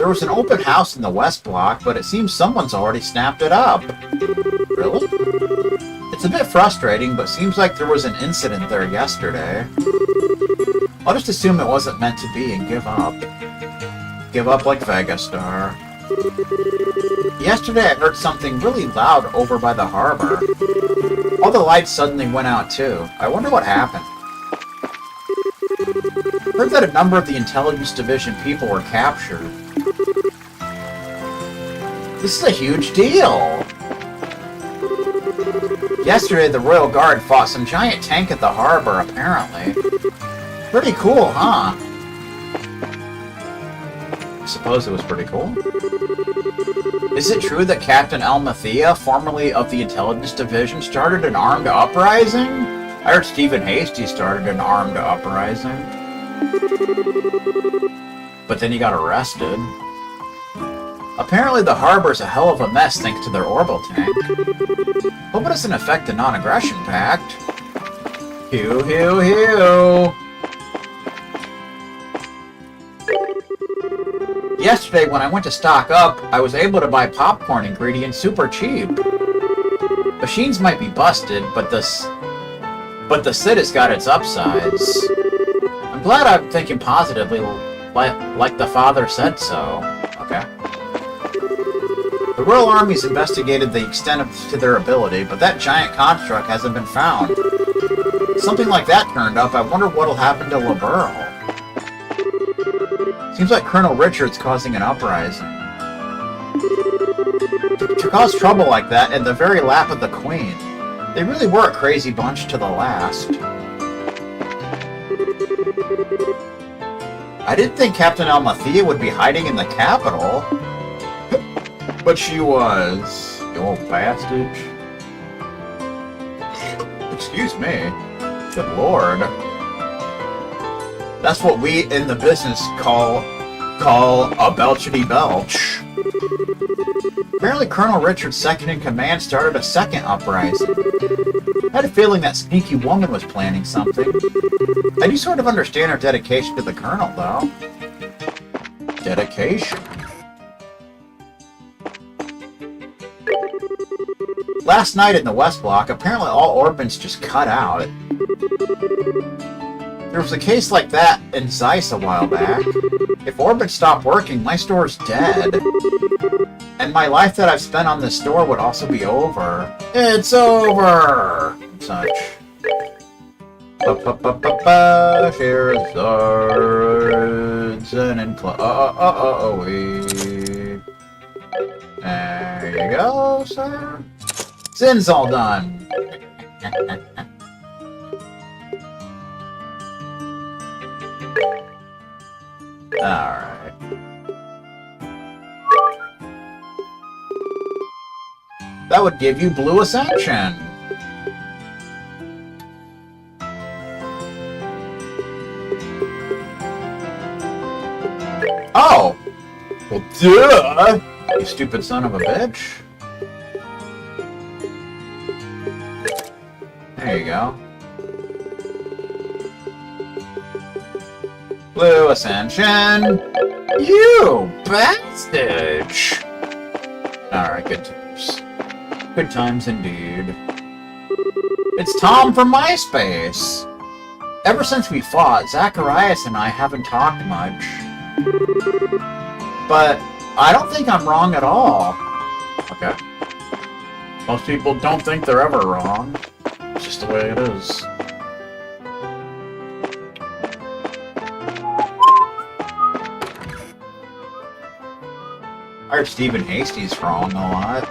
There was an open house in the West Block, but it seems someone's already snapped it up. Really? It's a bit frustrating, but seems like there was an incident there yesterday. I'll just assume it wasn't meant to be and give up. Give up like Vegastar. Yesterday I heard something really loud over by the harbor. All the lights suddenly went out too. I wonder what happened. Heard that a number of the Intelligence Division people were captured. This is a huge deal! Yesterday the Royal Guard fought some giant tank at the harbor, apparently. Pretty cool, huh? I suppose it was pretty cool. Is it true that Captain Almathea, formerly of the Intelligence Division, started an armed uprising? I heard Stephen Hasty started an armed uprising. But then he got arrested. Apparently the harbor's a hell of a mess thanks to their orbital tank. Hope it doesn't affect the non-aggression pact. Hew, hew, hew! Yesterday, when I went to stock up, I was able to buy popcorn ingredients super cheap. Machines might be busted, but the SID has got its upsides. I'm glad I'm thinking positively, like the father said so. Okay. The Royal Army's investigated the extent to their ability, but that giant construct hasn't been found. Something like that turned up, I wonder what'll happen to LaBeurle. Seems like Colonel Richard's causing an uprising. To cause trouble like that in the very lap of the Queen. They really were a crazy bunch to the last. I didn't think Captain Almathea would be hiding in the capital. But she was. You old bastard. Excuse me. Good lord. That's what we in the business call a belchity belch. Apparently Colonel Richard's second in command started a second uprising. I had a feeling that sneaky woman was planning something. I do sort of understand her dedication to the Colonel, though. Dedication. Last night in the West Block, apparently all orbits just cut out. There was a case like that in Zeiss a while back. If orbits stopped working, my store's dead. And my life that I've spent on this store would also be over. It's over! Such. Here's swords and there you go, sir. Sin's all done. Alright. That would give you Blue Ascension. Oh! Well, duh! You stupid son of a bitch. There you go. Blue Ascension! You bastard! Alright, good times. Good times indeed. It's Tom from MySpace! Ever since we fought, Zacharias and I haven't talked much. But I don't think I'm wrong at all. Okay. Most people don't think they're ever wrong. It's just the way it is. I heard Stephen Hasty's wrong a lot.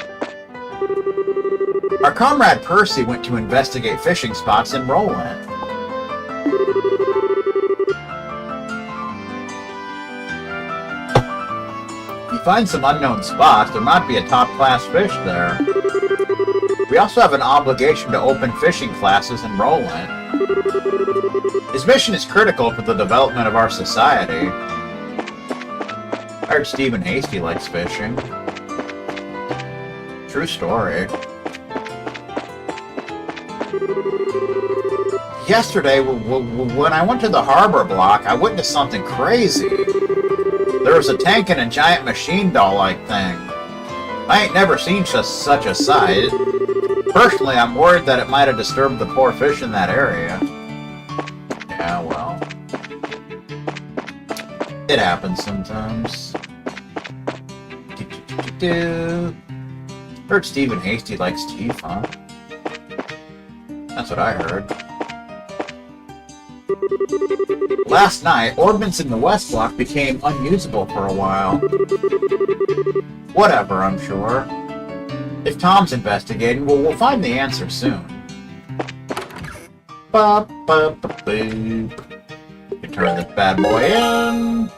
Our comrade Percy went to investigate fishing spots in Roland. If you find some unknown spots, there might be a top-class fish there. We also have an obligation to open fishing classes in Roland. His mission is critical for the development of our society. I heard Stephen Hasty likes fishing. True story. Yesterday, when I went to the harbor block, I witnessed something crazy. There was a tank and a giant machine doll-like thing. I ain't never seen such a sight. Personally, I'm worried that it might have disturbed the poor fish in that area. Yeah, well. It happens sometimes. Heard Stephen Hasty likes teeth, huh? That's what I heard. Last night, ordnance in the West Block became unusable for a while. Whatever, I'm sure. If Tom's investigating, well, we'll find the answer soon. Boop. You turn this bad boy in.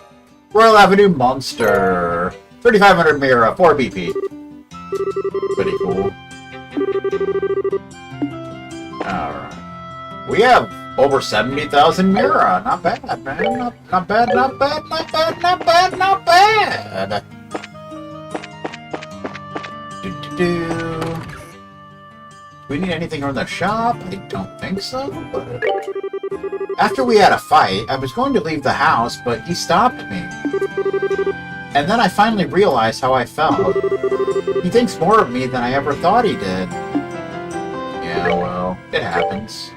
Royal Avenue Monster. 3500 Mira, 4 BP. Pretty cool. Alright. We have over 70,000 Mira. Not bad, man. Not bad. Do we need anything from the shop? I don't think so, but... After we had a fight, I was going to leave the house, but he stopped me. And then I finally realized how I felt. He thinks more of me than I ever thought he did. Yeah, well, it happens.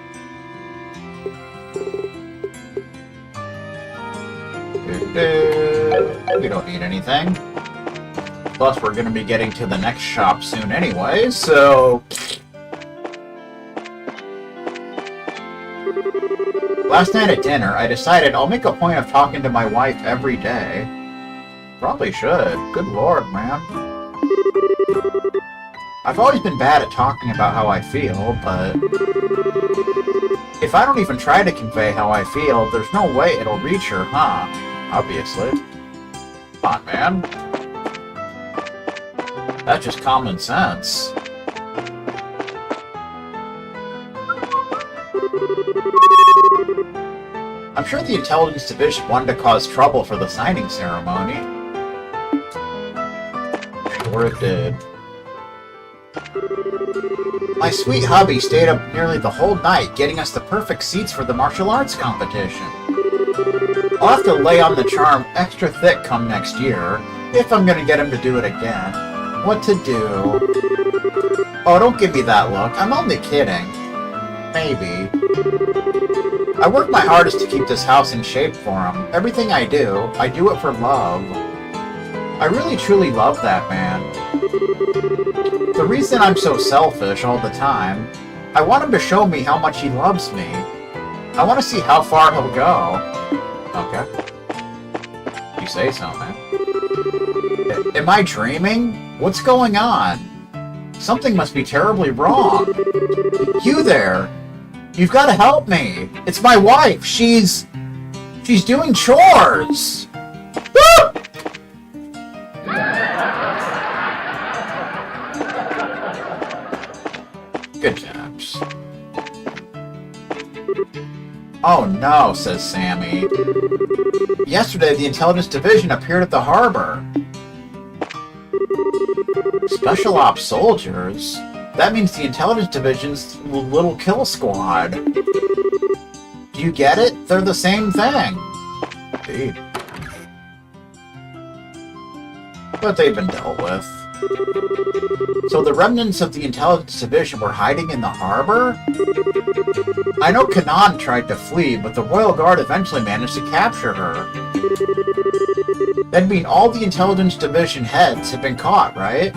We don't need anything. Plus, we're going to be getting to the next shop soon anyway, so... Last night at dinner, I decided I'll make a point of talking to my wife every day. Probably should. Good lord, man. I've always been bad at talking about how I feel, but... If I don't even try to convey how I feel, there's no way it'll reach her, huh? Obviously. Come on, man. That's just common sense. I'm sure the Intelligence Division wanted to cause trouble for the signing ceremony. Sure it did. My sweet hubby stayed up nearly the whole night getting us the perfect seats for the martial arts competition. I'll have to lay on the charm extra thick come next year, if I'm gonna get him to do it again. What to do? Oh, don't give me that look. I'm only kidding. Maybe. I work my hardest to keep this house in shape for him. Everything I do it for love. I really truly love that man. The reason I'm so selfish all the time, I want him to show me how much he loves me. I want to see how far he'll go. Okay. You say so, man. Am I dreaming? What's going on? Something must be terribly wrong. You there! You've got to help me! It's my wife! She's doing chores! Woo! Good times. Oh no, says Sammy. Yesterday, the Intelligence Division appeared at the harbor. Special Ops soldiers? That means the Intelligence Division's little kill squad. Do you get it? They're the same thing. Indeed. But they've been dealt with. So the remnants of the Intelligence Division were hiding in the harbor? I know Kanan tried to flee, but the Royal Guard eventually managed to capture her. That'd mean all the Intelligence Division heads have been caught, right?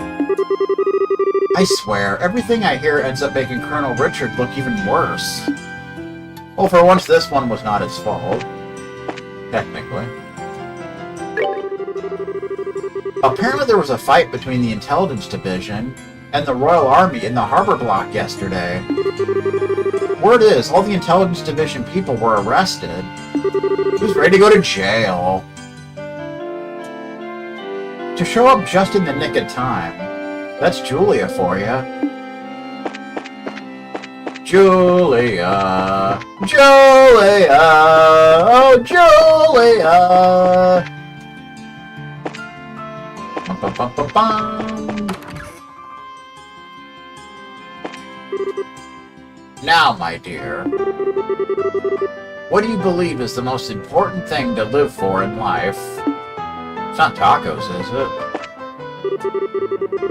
I swear, everything I hear ends up making Colonel Richard look even worse. Well, for once, this one was not his fault. Technically. Apparently there was a fight between the Intelligence Division and the Royal Army in the harbor block yesterday. Word is, all the Intelligence Division people were arrested. Who's ready to go to jail? To show up just in the nick of time. That's Julia for ya. Julia! Julia! Oh, Julia! Bum. Now, my dear, what do you believe is the most important thing to live for in life? It's not tacos, is it?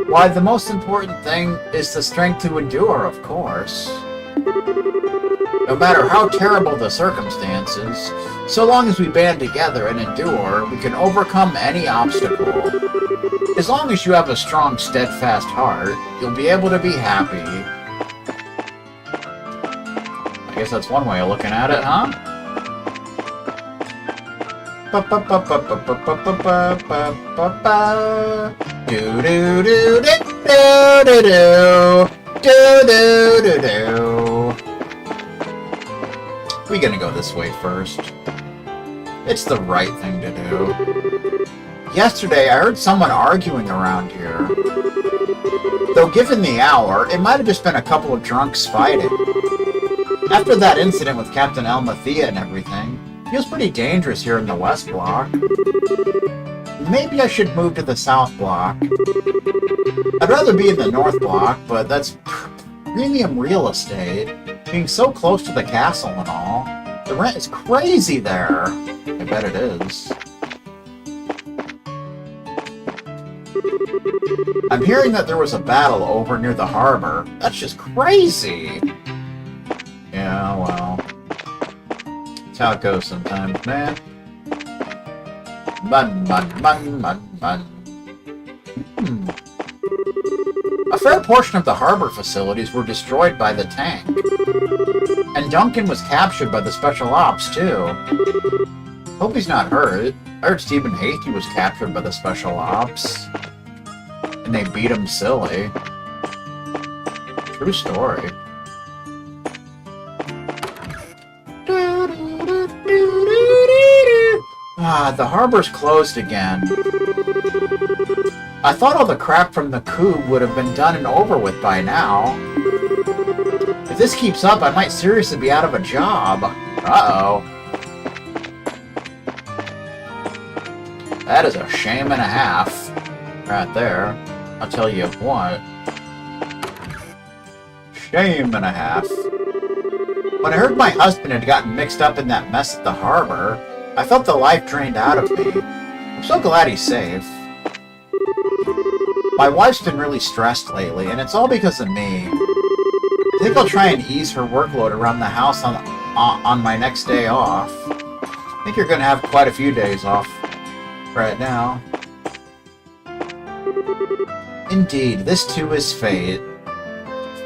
Why, the most important thing is the strength to endure, of course. No matter how terrible the circumstances, so long as we band together and endure, we can overcome any obstacle. As long as you have a strong, steadfast heart, you'll be able to be happy. I guess that's one way of looking at it, huh? Do do do do do do do do do. We're gonna go this way first. It's the right thing to do. Yesterday, I heard someone arguing around here. Though given the hour, it might have just been a couple of drunks fighting. After that incident with Captain Almathea and everything, it feels pretty dangerous here in the West Block. Maybe I should move to the South Block. I'd rather be in the North Block, but that's premium real estate. Being so close to the castle and all. The rent is crazy there. I bet it is. I'm hearing that there was a battle over near the harbor. That's just crazy. Yeah, well. That's how it goes sometimes, man. Mun. A fair portion of the harbor facilities were destroyed by the tank. And Duncan was captured by the Special Ops, too. Hope he's not hurt. I heard Stephen Hasty was captured by the Special Ops. And they beat him silly. True story. Ah, the harbor's closed again. I thought all the crap from the coup would have been done and over with by now. If this keeps up, I might seriously be out of a job. Uh-oh. That is a shame and a half. Right there. I'll tell you what. Shame and a half. When I heard my husband had gotten mixed up in that mess at the harbor, I felt the life drained out of me. I'm so glad he's safe. My wife's been really stressed lately, and it's all because of me. I think I'll try and ease her workload around the house on my next day off. I think you're going to have quite a few days off right now. Indeed, this too is fate.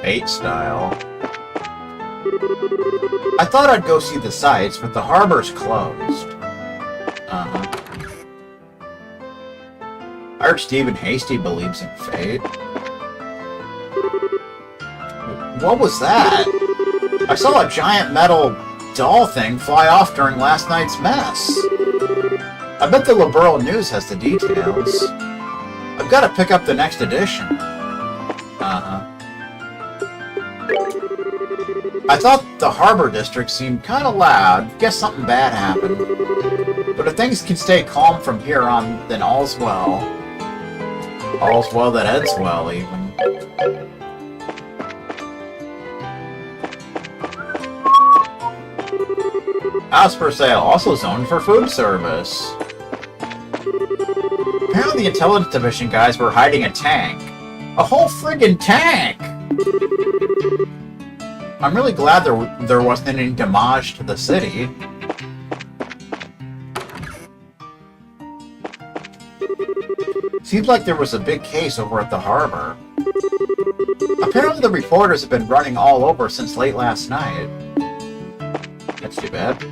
Fate style. I thought I'd go see the sights, but the harbor's closed. Uh-huh. I heard Stephen Hasty believes in fate. What was that? I saw a giant metal doll thing fly off during last night's mess. I bet the Liberal News has the details. I've got to pick up the next edition. Uh-huh. I thought the Harbor District seemed kind of loud. Guess something bad happened. But if things can stay calm from here on, then all's well. All's well that ends well, even. House for sale, also zoned for food service. Apparently the Intelligence Division guys were hiding a tank. A whole friggin' tank! I'm really glad there wasn't any damage to the city. Seems like there was a big case over at the harbor. Apparently the reporters have been running all over since late last night. That's too bad.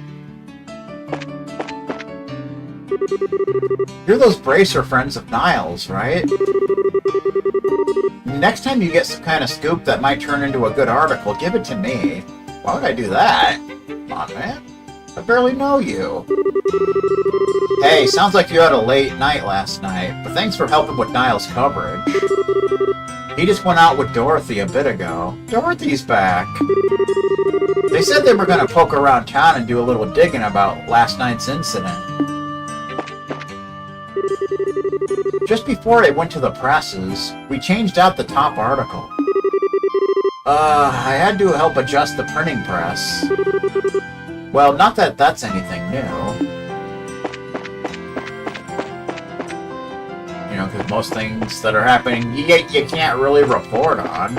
You're those Bracer friends of Niles, right? Next time you get some kind of scoop that might turn into a good article, give it to me. Why would I do that? Come on, man. I barely know you. Hey, sounds like you had a late night last night, but thanks for helping with Niles' coverage. He just went out with Dorothy a bit ago. Dorothy's back. They said they were going to poke around town and do a little digging about last night's incident. Just before I went to the presses, we changed out the top article. I had to help adjust the printing press. Well, not that that's anything new. You know, because most things that are happening, you can't really report on.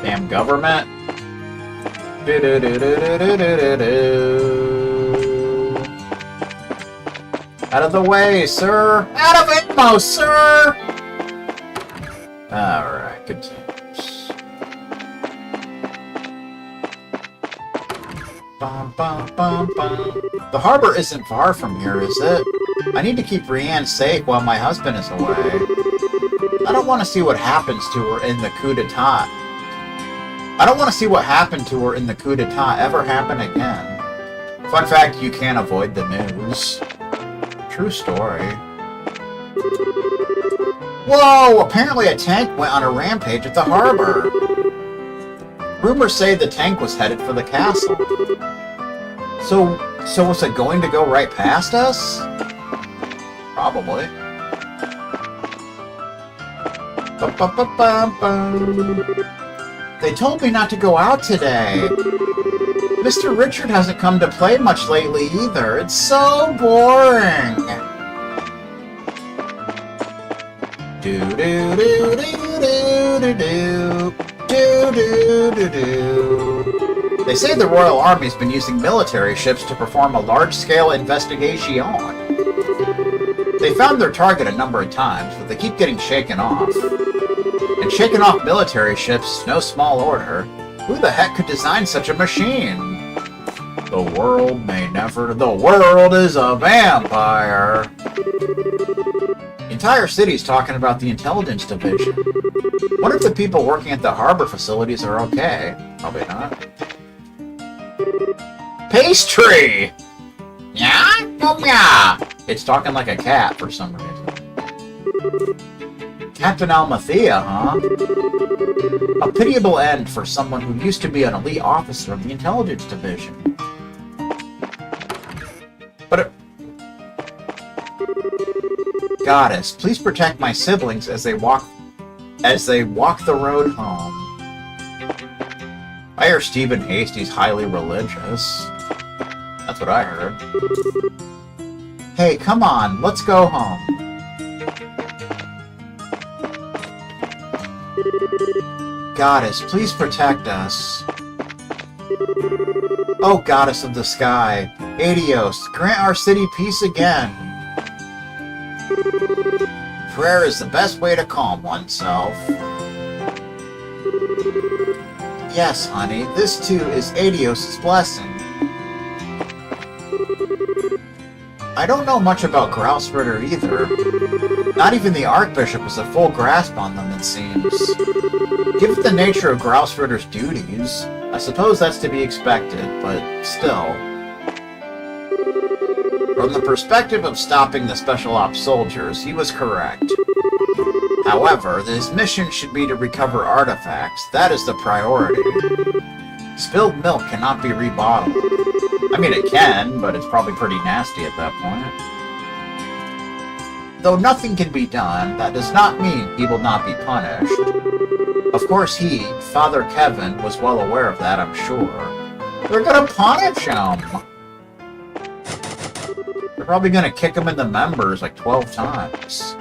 Damn government. Out of the way, sir! Out of ammo, sir! Alright, good times. Bum, bum, bum, bum. The harbor isn't far from here, is it? I need to keep Rianne safe while my husband is away. I don't want to see what happens to her in the coup d'etat. I don't want to see what happened to her in the coup d'etat ever happen again. Fun fact, you can't avoid the news. True story. Whoa! Apparently a tank went on a rampage at the harbor. Rumors say the tank was headed for the castle. So was it going to go right past us? Probably. They told me not to go out today. Mr. Richard hasn't come to play much lately either. It's so boring. Do do do do do do do do do do. They say the Royal Army's been using military ships to perform a large-scale investigation. They found their target a number of times, but they keep getting shaken off. And shaking off military ships is no small order. Who the heck could design such a machine? The world may never... The world is a vampire! The entire city's talking about the intelligence division. Wonder if the people working at the harbor facilities are okay. Probably not. Pastry! Yeah? Oh, yeah! It's talking like a cat for some reason. Captain Almathea, huh? A pitiable end for someone who used to be an elite officer of the intelligence division. But Goddess, please protect my siblings as they walk the road home. I hear Stephen Hasty's highly religious. That's what I heard. Hey, come on, let's go home. Goddess, please protect us. Oh, Goddess of the Sky, Adios, grant our city peace again. Prayer is the best way to calm oneself. Yes, honey, this too is Adios' blessing. I don't know much about Grausritter either. Not even the Archbishop has a full grasp on them, it seems. Given the nature of Grausritter's duties, I suppose that's to be expected, but still. From the perspective of stopping the Special Ops soldiers, he was correct. However, his mission should be to recover artifacts. That is the priority. Spilled milk cannot be rebottled. I mean, it can, but it's probably pretty nasty at that point. Though nothing can be done, that does not mean he will not be punished. Of course he, Father Kevin, was well aware of that, I'm sure. They're gonna punish him! They're probably gonna kick him in the members like 12 times.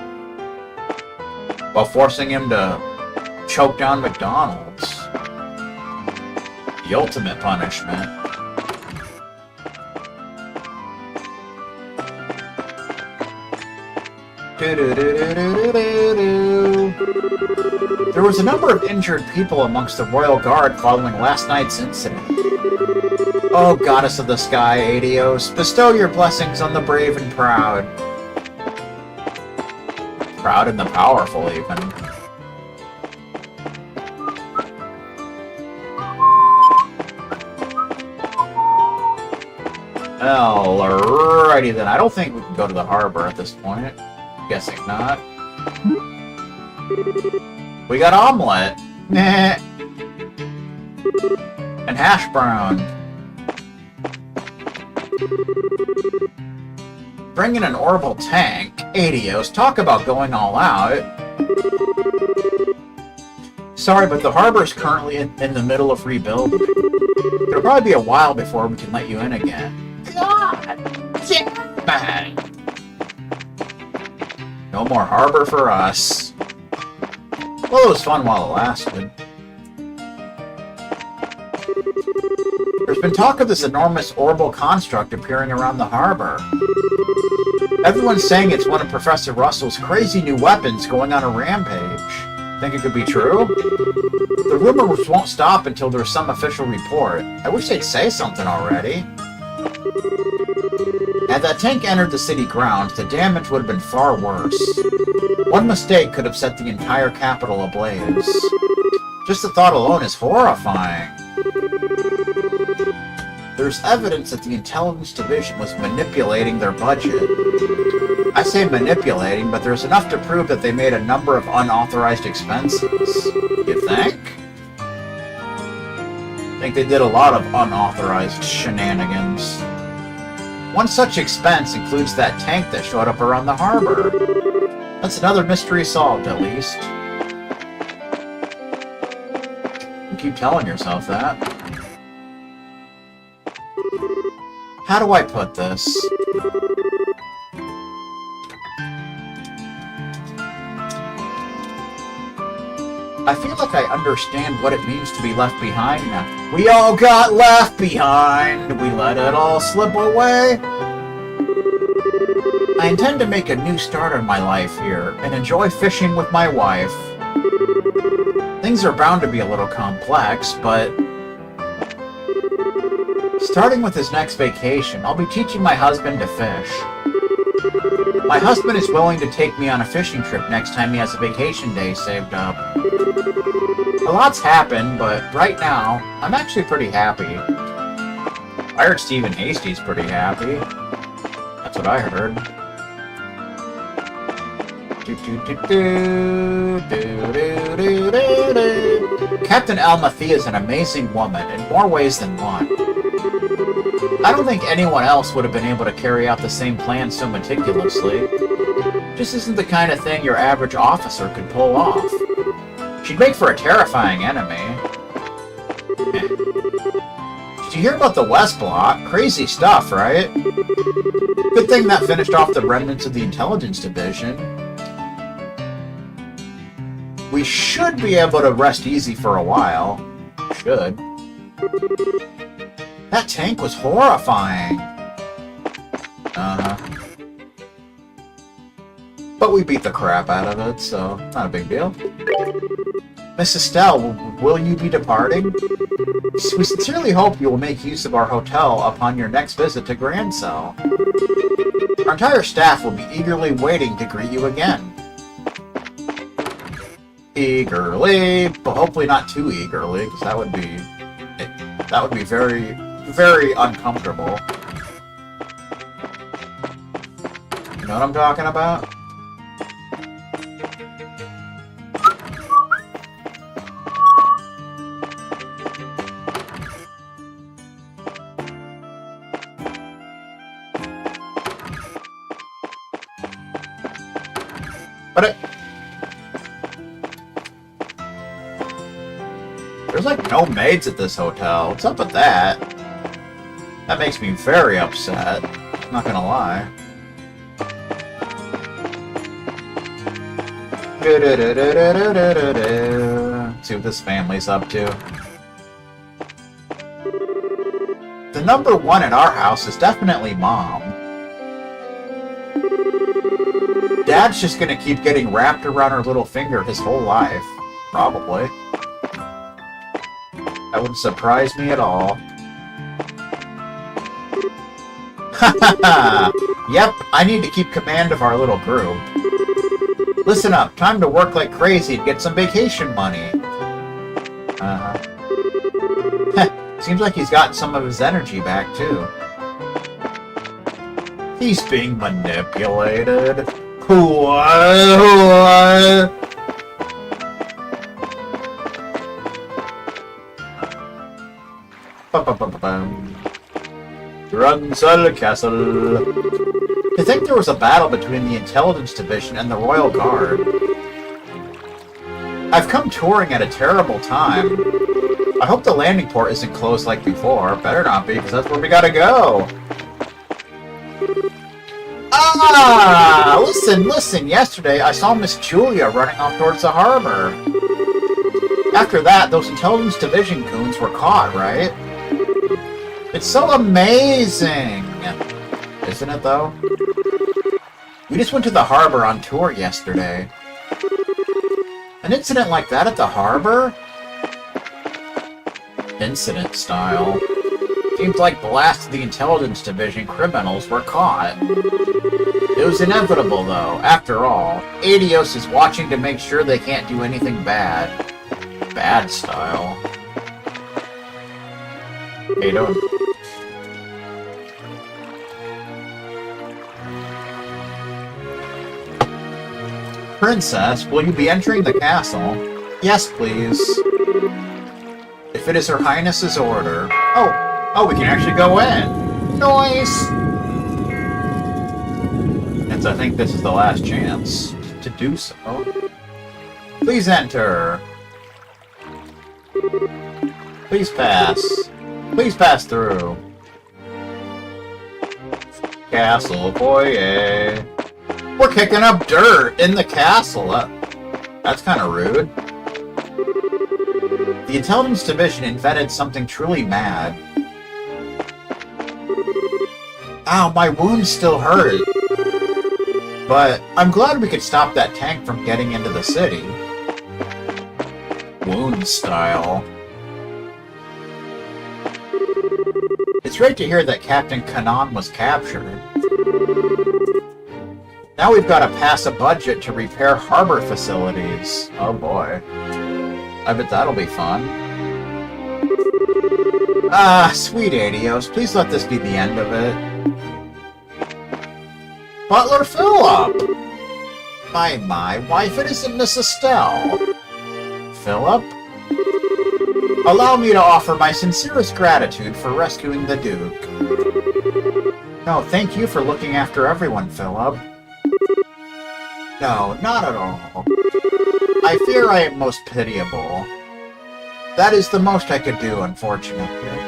While forcing him to choke down McDonald's. The ultimate punishment. There was a number of injured people amongst the Royal Guard following last night's incident. Oh, Goddess of the Sky, Adios, bestow your blessings on the brave and proud. Proud and the powerful, even. Alrighty then, I don't think we can go to the harbor at this point. Guessing not. We got omelet. Nah. And hash brown. Bring in an orbital tank. Adios. Talk about going all out. Sorry, but the harbor is currently in the middle of rebuilding. It'll probably be a while before we can let you in again. God! Yeah, man! No more harbor for us. Well, it was fun while it lasted. There's been talk of this enormous orbital construct appearing around the harbor. Everyone's saying it's one of Professor Russell's crazy new weapons going on a rampage. Think it could be true? The rumors won't stop until there's some official report. I wish they'd say something already. Had that tank entered the city grounds, the damage would have been far worse. One mistake could have set the entire capital ablaze. Just the thought alone is horrifying. There's evidence that the Intelligence Division was manipulating their budget. I say manipulating, but there's enough to prove that they made a number of unauthorized expenses. You think? I think they did a lot of unauthorized shenanigans. One such expense includes that tank that showed up around the harbor. That's another mystery solved, at least. You keep telling yourself that. How do I put this? I feel like I understand what it means to be left behind now. We all got left behind. We let it all slip away. I intend to make a new start on my life here and enjoy fishing with my wife. Things are bound to be a little complex, but starting with his next vacation, I'll be teaching my husband to fish. My husband is willing to take me on a fishing trip next time he has a vacation day saved up. A lot's happened, but right now, I'm actually pretty happy. I heard Stephen Hasty's pretty happy. That's what I heard. Captain Almathea is an amazing woman in more ways than one. I don't think anyone else would have been able to carry out the same plan so meticulously. Just isn't the kind of thing your average officer could pull off. She'd make for a terrifying enemy. Did you hear about the West Block? Crazy stuff, right? Good thing that finished off the remnants of the Intelligence Division. We should be able to rest easy for a while. Should. That tank was horrifying. But we beat the crap out of it, so not a big deal. Miss Estelle, will you be departing? We sincerely hope you will make use of our hotel upon your next visit to Grancel. Our entire staff will be eagerly waiting to greet you again. Eagerly, but hopefully not too eagerly, because that would be very, very uncomfortable. You know what I'm talking about? But there's like no maids at this hotel. What's up with that? That makes me very upset. I'm not gonna lie. See what this family's up to. The number one in our house is definitely Mom. Dad's just gonna keep getting wrapped around her little finger his whole life. Probably. That wouldn't surprise me at all. Hahaha! Yep, I need to keep command of our little group. Listen up, time to work like crazy to get some vacation money. Seems like he's gotten some of his energy back, too. He's being manipulated. What? Grancel Castle. To think there was a battle between the Intelligence Division and the Royal Guard. I've come touring at a terrible time. I hope the landing port isn't closed like before. Better not be, because that's where we gotta go. Ah! Listen. Yesterday, I saw Miss Julia running off towards the harbor. After that, those Intelligence Division goons were caught, right? It's so amazing! Isn't it, though? We just went to the harbor on tour yesterday. An incident like that at the harbor? Incident style. Seems like the last of the Intelligence Division criminals were caught. It was inevitable, though. After all, Adios is watching to make sure they can't do anything bad. Bad style. Hey, don't... Princess, will you be entering the castle? Yes, please. If it is Her Highness's order. Oh, we can actually go in. Nice! And I think this is the last chance to do so. Please enter. Please pass. Please pass through. Castle foyer. We're kicking up dirt in the castle. That's kind of rude. The Intelligence Division invented something truly mad. Ow, my wounds still hurt. But I'm glad we could stop that tank from getting into the city. Wound style. It's great to hear that Captain Kanan was captured. Now we've got to pass a budget to repair harbor facilities. Oh boy. I bet that'll be fun. Ah, sweet Adios, please let this be the end of it. Butler Philip! My, wife, it isn't Miss Estelle. Philip? Allow me to offer my sincerest gratitude for rescuing the Duke. No, thank you for looking after everyone, Philip. No, not at all. I fear I am most pitiable. That is the most I could do, unfortunately.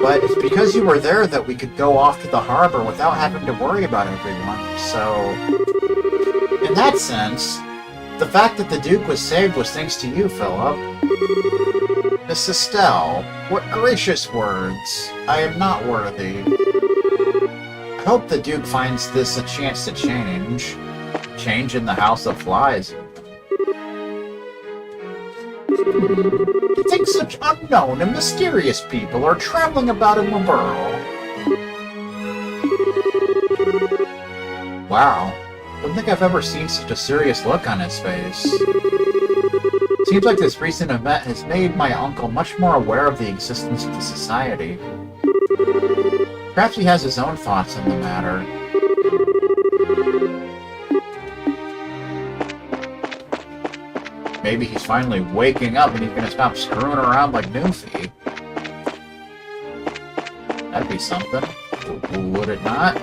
But it's because you were there that we could go off to the harbor without having to worry about everyone, so... In that sense, the fact that the Duke was saved was thanks to you, Philip. Miss Estelle, what gracious words. I am not worthy. I hope the Duke finds this a chance to change. Change in the House of Flies. You think such unknown and mysterious people are traveling about in the world? Wow. I don't think I've ever seen such a serious look on his face. Seems like this recent event has made my uncle much more aware of the existence of the society. Perhaps he has his own thoughts on the matter. Maybe he's finally waking up and he's gonna stop screwing around like Newfie. That'd be something. Would it not?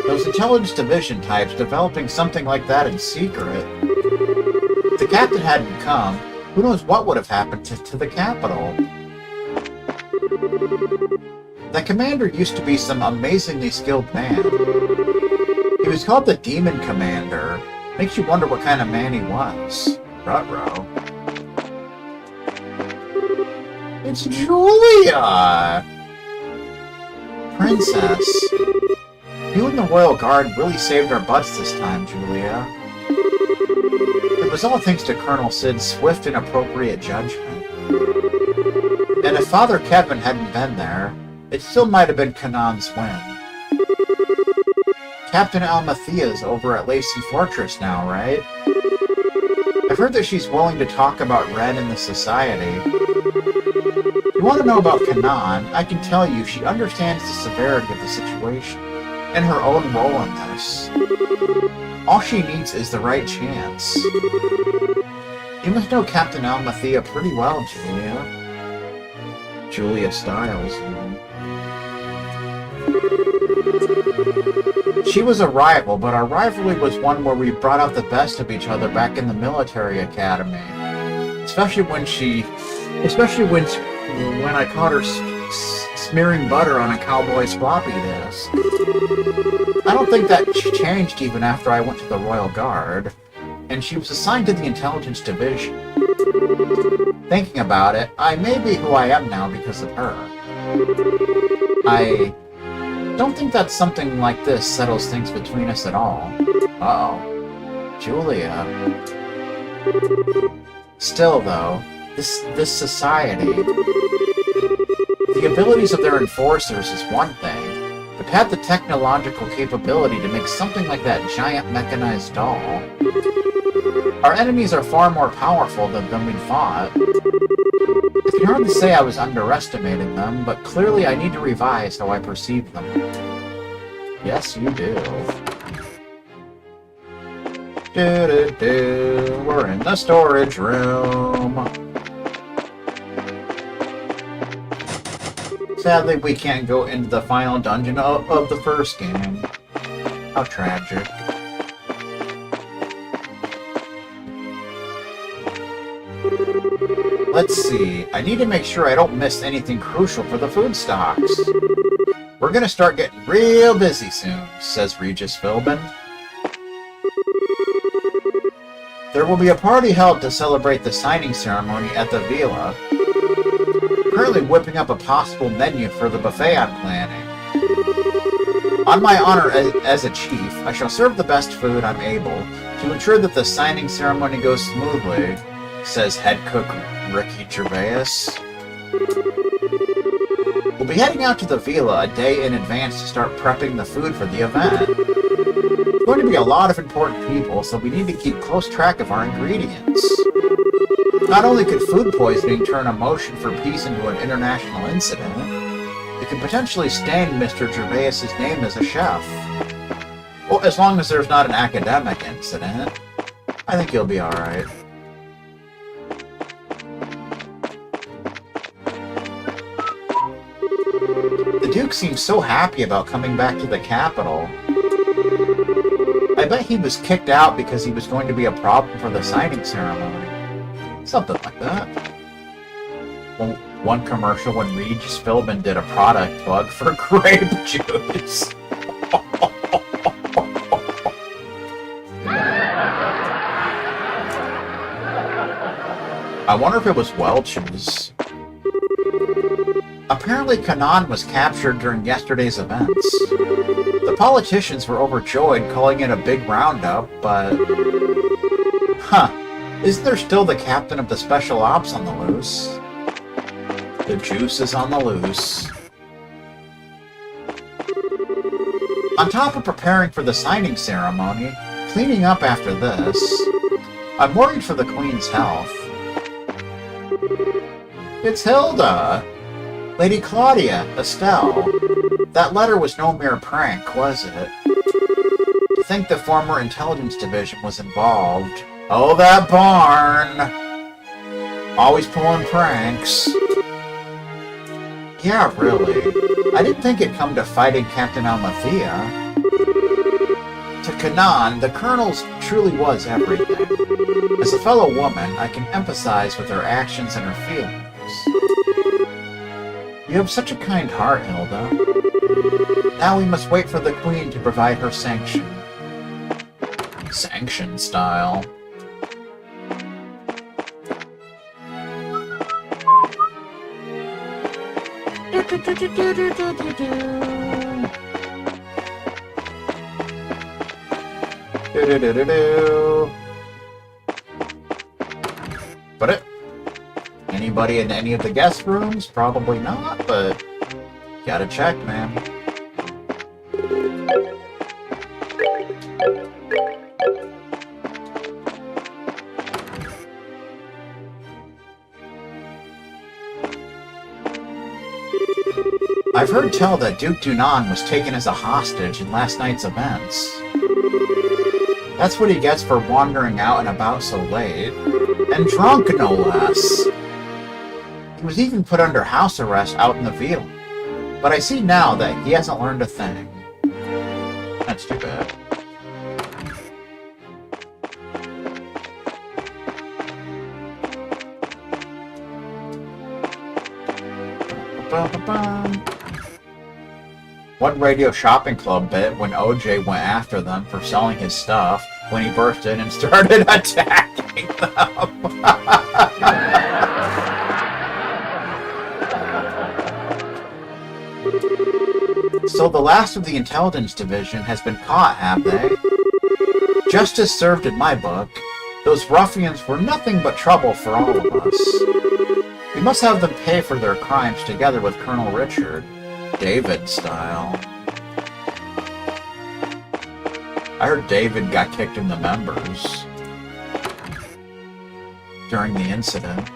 Those Intelligence Division types developing something like that in secret. If the captain hadn't come, who knows what would have happened to the capital? That commander used to be some amazingly skilled man. He was called the Demon Commander. Makes you wonder what kind of man he was. Ruh-roh. It's Julia! Princess. You and the Royal Guard really saved our butts this time, Julia. It was all thanks to Colonel Sid's swift and appropriate judgment. And if Father Kevin hadn't been there, it still might have been Kanan's win. Captain Almathea's over at Lacey Fortress now, right? I've heard that she's willing to talk about Ren and the Society. If you want to know about Kanan, I can tell you she understands the severity of the situation, and her own role in this. All she needs is the right chance. You must know Captain Almathea pretty well, Julia. Julia Stiles, you know. She was a rival, but our rivalry was one where we brought out the best of each other back in the military academy. Especially when I caught her smearing butter on a cowboy's floppy disk. I don't think that changed even after I went to the Royal Guard, and she was assigned to the Intelligence Division. Thinking about it, I may be who I am now because of her. I don't think that something like this settles things between us at all. Uh-oh. Julia. Still, though, this society, the abilities of their enforcers is one thing, but to have the technological capability to make something like that giant mechanized doll. Our enemies are far more powerful than we thought. I can hardly say I was underestimating them, but clearly I need to revise how I perceive them. Yes, you do. We're in the storage room. Sadly, we can't go into the final dungeon of the first game. How tragic. Let's see. I need to make sure I don't miss anything crucial for the food stocks. We're gonna start getting real busy soon, says Regis Philbin. There will be a party held to celebrate the signing ceremony at the Villa. Currently whipping up a possible menu for the buffet I'm planning. On my honor as a chief, I shall serve the best food I'm able to ensure that the signing ceremony goes smoothly, says head cook Ricky Gervais. We'll be heading out to the Villa a day in advance to start prepping the food for the event. There's going to be a lot of important people, so we need to keep close track of our ingredients. Not only could food poisoning turn a motion for peace into an international incident, it could potentially stain Mr. Gervais's name as a chef. Well, as long as there's not an academic incident, I think he'll be alright. The Duke seems so happy about coming back to the capital. I bet he was kicked out because he was going to be a problem for the signing ceremony. Something like that. Well, one commercial when Regis Philbin did a product plug for grape juice. I wonder if it was Welch's. Apparently Kanan was captured during yesterday's events. The politicians were overjoyed, calling it a big roundup, but... Huh. Isn't there still the captain of the Special Ops on the loose? The juice is on the loose. On top of preparing for the signing ceremony, cleaning up after this, I'm worried for the Queen's health. It's Hilda! Lady Claudia, Estelle. That letter was no mere prank, was it? To think the former Intelligence Division was involved. Oh, that barn! Always pulling pranks. Yeah, really. I didn't think it'd come to fighting Captain Almathea. To Kanan, the Colonel's truly was everything. As a fellow woman, I can empathize with her actions and her feelings. You have such a kind heart, Hilda. Now we must wait for the Queen to provide her sanction. Sanction style. But it. Anybody in any of the guest rooms? Probably not, but gotta check, man. I've heard tell that Duke Dunan was taken as a hostage in last night's events. That's what he gets for wandering out and about so late. And drunk, no less. He was even put under house arrest out in the field. But I see now that he hasn't learned a thing. That's too bad. Ba-ba-bum. One radio shopping club bit when OJ went after them for selling his stuff when he burst in and started attacking them. So the last of the intelligence division has been caught, have they? Justice served in my book. Those ruffians were nothing but trouble for all of us. We must have them pay for their crimes together with Colonel Richard. David style. I heard David got kicked in the members during the incident.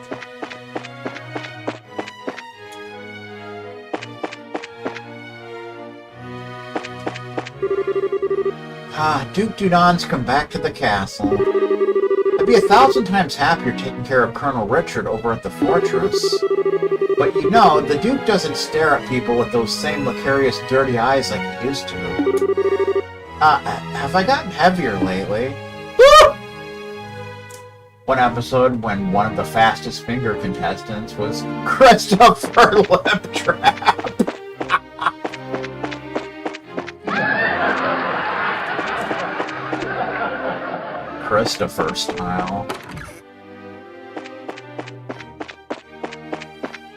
Duke Dudon's come back to the castle. I'd be 1,000 times happier taking care of Colonel Richard over at the fortress. But you know, the Duke doesn't stare at people with those same lucarious dirty eyes like he used to. Have I gotten heavier lately? Woo! One episode when one of the fastest finger contestants was Christopher Liptrap. Christopher style.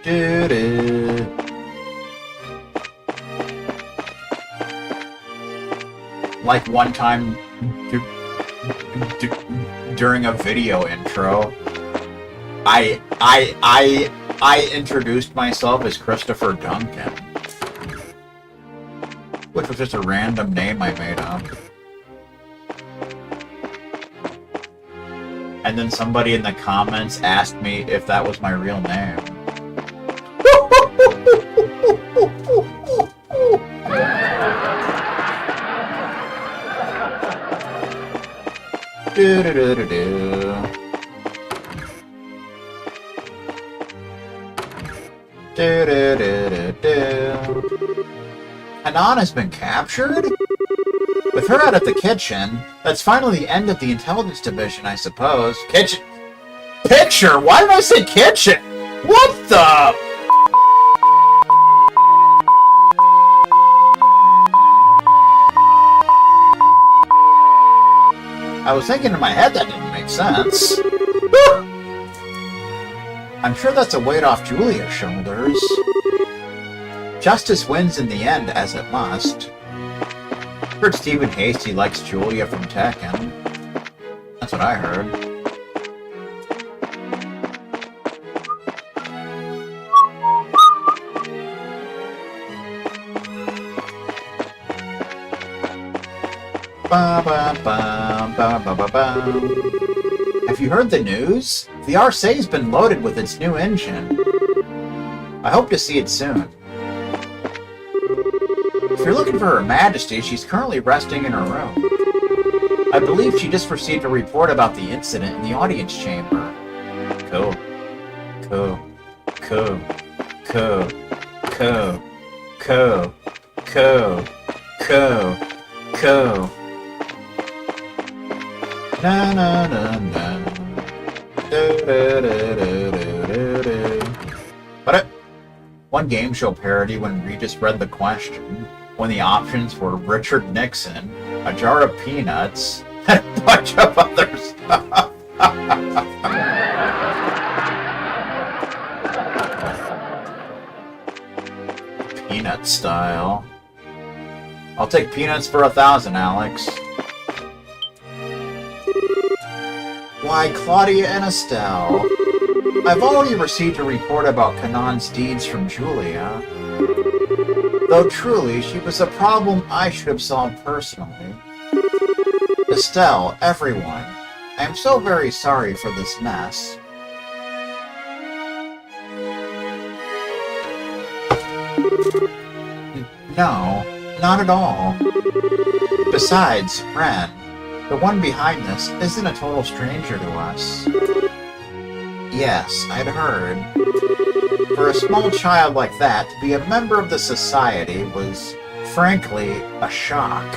Doo-doo. Like one time during a video intro, I introduced myself as Christopher Duncan, which was just a random name I made up. And then somebody in the comments asked me if that was my real name. Hanan has been captured? With her out of the kitchen, that's finally the end of the intelligence division, I suppose. Kitchen? Picture? Why did I say kitchen? What the? I was thinking in my head that didn't make sense. I'm sure that's a weight off Julia's shoulders. Justice wins in the end, as it must. Heard Stephen Hasty likes Julia from Tekken. That's what I heard. Ba, ba, ba, ba, ba, ba, ba. Have you heard the news? The Arcee's been loaded with its new engine. I hope to see it soon. If you're looking for Her Majesty, she's currently resting in her room. I believe she just received a report about the incident in the audience chamber. Cool. Cool. Cool. Cool. Cool. Cool. Cool. Cool. Cool. Na na na na. Do, do, do, do, do, do. But one game show parody when Regis read the question, when the options were Richard Nixon, a jar of peanuts, and a bunch of other stuff. Peanut style. I'll take peanuts for 1,000, Alex. Why, Claudia and Estelle. I've already received a report about Kanan's deeds from Julia. Though truly, she was a problem I should have solved personally. Estelle, everyone, I am so very sorry for this mess. No, not at all. Besides, Ren, the one behind this, isn't a total stranger to us. Yes, I'd heard. For a small child like that, to be a member of the society was, frankly, a shock.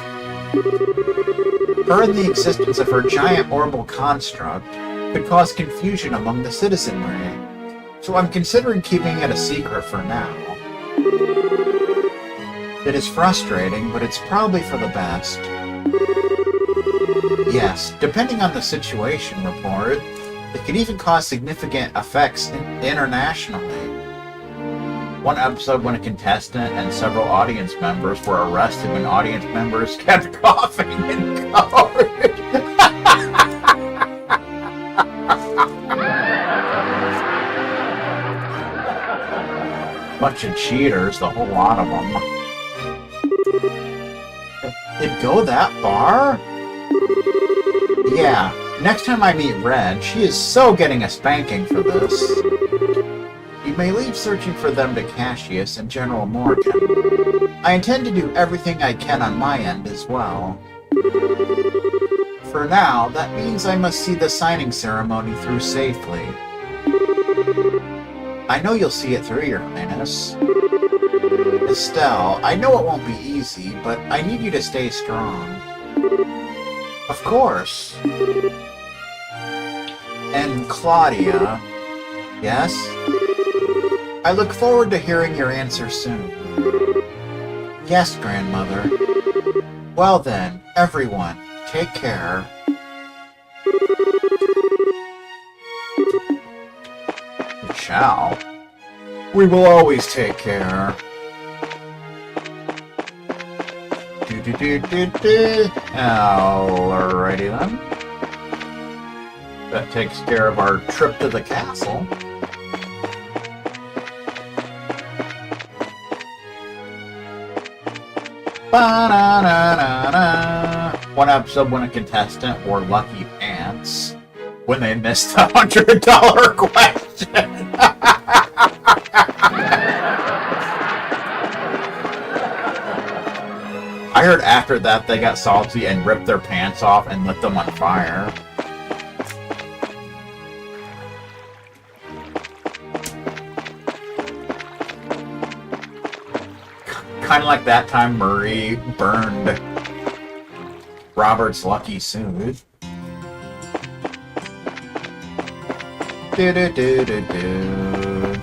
Her and the existence of her giant orbital construct could cause confusion among the citizenry, so I'm considering keeping it a secret for now. It is frustrating, but it's probably for the best. Yes, depending on the situation reported, it could even cause significant effects internationally. One episode when a contestant and several audience members were arrested when audience members kept coughing in code. Bunch of cheaters, the whole lot of them. It'd go that far? Yeah, next time I meet Red, she is so getting a spanking for this. You may leave searching for them to Cassius and General Morgan. I intend to do everything I can on my end as well. For now, that means I must see the signing ceremony through safely. I know you'll see it through, Your Highness. Estelle, I know it won't be easy, but I need you to stay strong. Of course. And Claudia... Yes? I look forward to hearing your answer soon. Yes, Grandmother. Well then, everyone, take care. We shall. We will always take care. Alrighty then. That takes care of our trip to the castle. Ba-na-na-na-na. One episode when a contestant wore lucky pants when they missed the $100 question. I heard after that they got salty and ripped their pants off and lit them on fire. Kind of like that time Murray burned Robert's lucky suit. Do-do-do-do-do.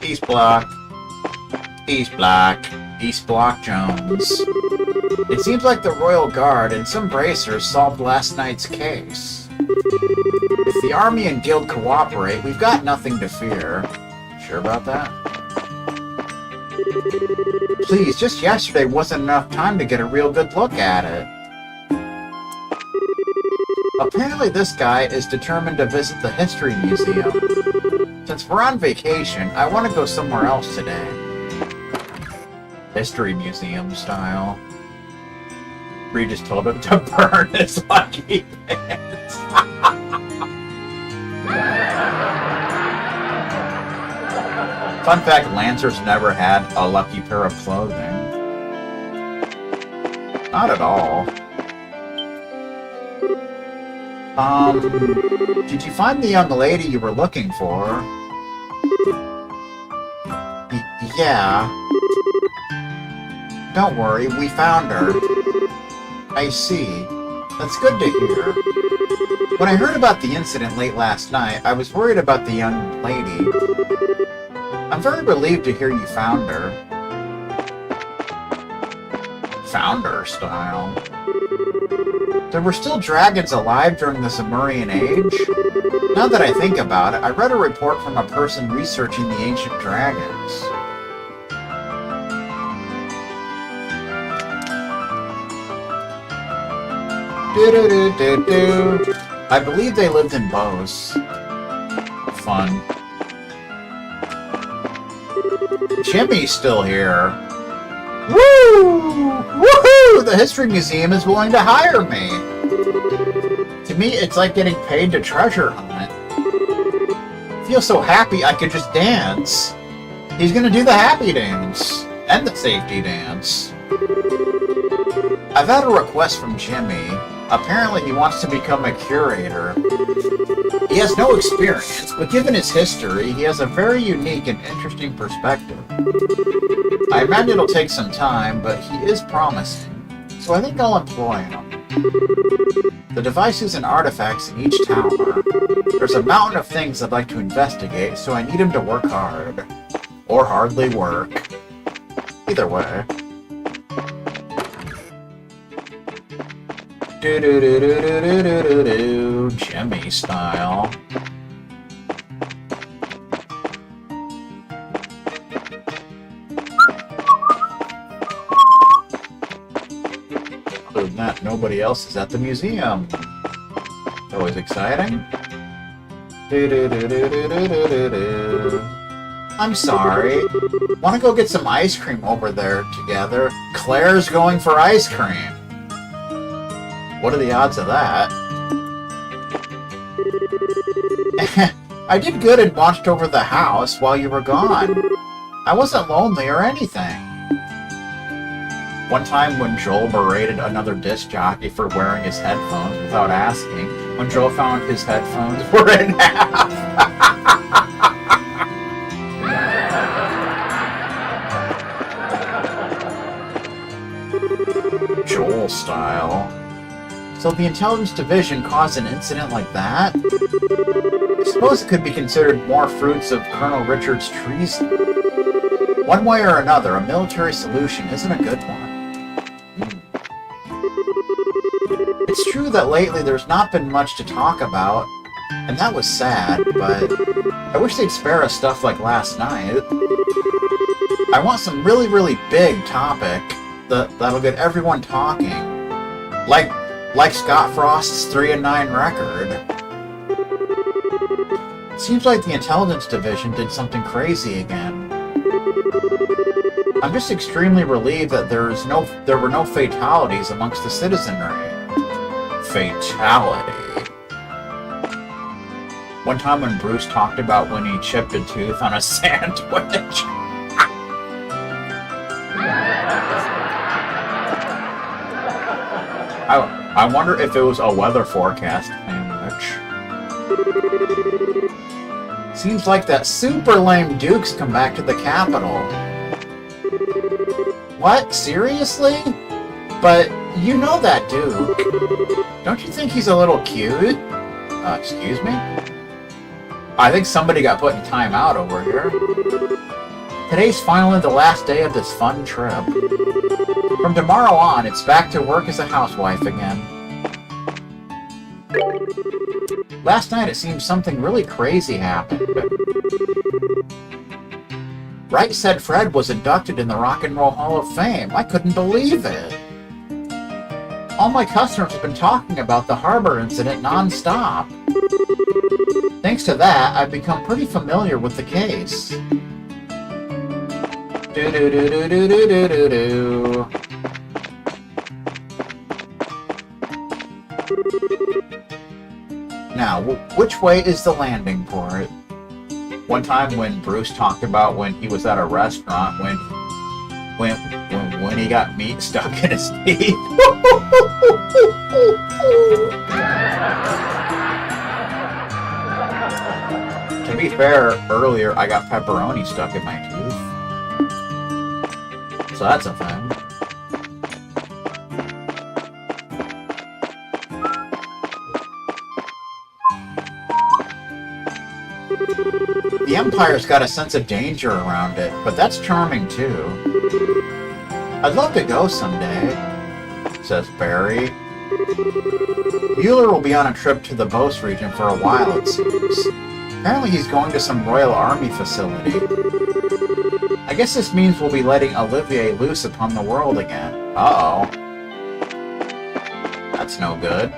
East Block. East Block. East Block Jones. It seems like the Royal Guard and some bracers solved last night's case. If the Army and Guild cooperate, we've got nothing to fear. Sure about that? Please, just yesterday wasn't enough time to get a real good look at it. Apparently this guy is determined to visit the History Museum. Since we're on vacation, I want to go somewhere else today. History Museum style. Regis told him to burn his lucky pants. Fun fact, Lancers never had a lucky pair of clothing. Not at all. Did you find the young lady you were looking for? Yeah. Don't worry, we found her. I see. That's good to hear. When I heard about the incident late last night, I was worried about the young lady. I'm very relieved to hear you found her. Found her style. There were still dragons alive during the Sumerian Age? Now that I think about it, I read a report from a person researching the ancient dragons. Do-do-do-do-do. I believe they lived in bows. Fun. Jimmy's still here. Woo! Woohoo! The History Museum is willing to hire me. To me, it's like getting paid to treasure hunt. I feel so happy I could just dance. He's gonna do the happy dance. And the safety dance. I've had a request from Jimmy. Apparently he wants to become a curator. He has no experience, but given his history, he has a very unique and interesting perspective. I imagine it'll take some time, but he is promising, so I think I'll employ him. The devices and artifacts in each tower. There's a mountain of things I'd like to investigate, so I need him to work hard. Or hardly work. Either way. Do-do-do-do-do-do-do-do, Jimmy style. Other than that, nobody else is at the museum. Always exciting. Do-do-do-do-do-do-do-do. I'm sorry. Want to go get some ice cream over there together? Claire's going for ice cream. What are the odds of that? I did good and watched over the house while you were gone. I wasn't lonely or anything. One time when Joel berated another disc jockey for wearing his headphones without asking, when Joel found his headphones were in half. Joel style. So the Intelligence Division caused an incident like that? I suppose it could be considered more fruits of Colonel Richard's treason. One way or another, a military solution isn't a good one. It's true that lately there's not been much to talk about, and that was sad, but I wish they'd spare us stuff like last night. I want some really, really big topic that'll get everyone talking. Like Scott Frost's 3-9 record. Seems like the Intelligence Division did something crazy again. I'm just extremely relieved that there were no fatalities amongst the citizenry. Fatality. One time when Bruce talked about when he chipped a tooth on a sandwich. I wonder if it was a weather forecast sandwich. Seems like that super lame Duke's come back to the Capitol. What? Seriously? But you know that Duke. Don't you think he's a little cute? Excuse me? I think somebody got put in timeout over here. Today's finally the last day of this fun trip. From tomorrow on, it's back to work as a housewife again. Last night it seems something really crazy happened. Wright said Fred was inducted in the Rock and Roll Hall of Fame. I couldn't believe it. All my customers have been talking about the Harbor incident non-stop. Thanks to that, I've become pretty familiar with the case. Do-do-do-do-do-do-do-do. Now, which way is the landing port? One time when Bruce talked about when he was at a restaurant when he got meat stuck in his teeth. To be fair, earlier I got pepperoni stuck in my tooth. So that's a thing. The Empire's got a sense of danger around it, but that's charming too. I'd love to go someday, says Barry. Mueller will be on a trip to the Beauce region for a while, it seems. Apparently he's going to some Royal Army facility. I guess this means we'll be letting Olivier loose upon the world again. Uh-oh. That's no good.